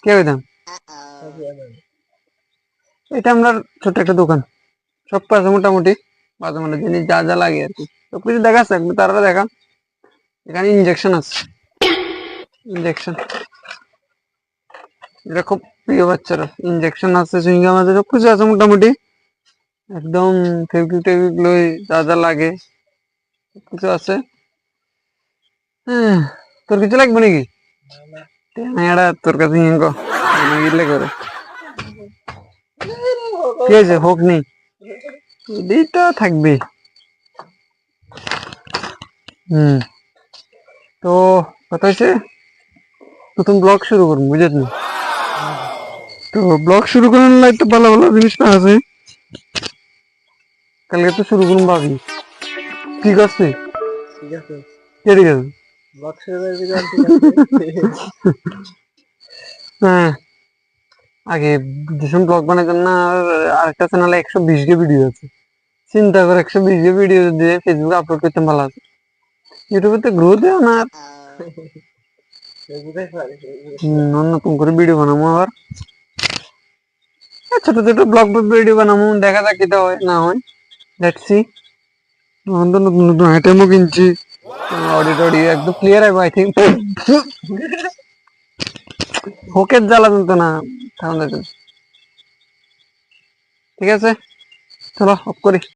কে হইতাম? এটা আমরা ছোট একটা দোকান, সব পাশে মোটামুটি মাঝে মাঝে জিনিস যা যা লাগে আর কি সবকিছু দেখাচ্ছে, একটু তারা দেখা। এখানে ইনজেকশন আছে, ইনজেকশন, এটা খুব প্রিয় বাচ্চারা। ইনজেকশন আছে, সুইংগাম আছে, সবকিছু আছে মোটামুটি একদম। ফেভিকুইক টেভিকুইক লই যা যা লাগে সবকিছু আছে। হ্যাঁ, তোর কিছু লাগবে নাকি? এটা তোর কাছে গিলে করে কি হয়েছে? হোক নেই, এটাই তো থাকবে। তো কথা হচ্ছে নতুন ব্লগ শুরু করবো, বুঝলি? তো ব্লগ শুরু করার লাই তো ভালো ভালো জিনিসটা আছে, কালকে তো শুরু করুন ভাবি। কি করছে? ঠিক আছে, ঠিক আছে, ব্লগ শুরু করে দিলাম, ঠিক আছে। হ্যাঁ, আগে যেসব ব্লগ বানাইতাম না, আরেকটা চ্যানেলে 120 কে ভিডিও আছে। চিন্তা করে 120 কে ভিডিও দিয়ে ফেসবুকে আপলোড করতে ভালো আছে। ইউটিউবে তো গ্রো দেও না। নতুন করে ভিডিও বানাবো আবার, ছোট ছোট ব্লগ ভিডিও বানাবো, দেখা যাক কিটা হয় না হয়, লেটস সি। তো নতুন নতুন আইটেমও কিনছি, অডিও টডিও একদম ক্লিয়ার হবে আই থিঙ্ক। হোকের জ্বালা তো না, ঠিক আছে, চলো অফ করি।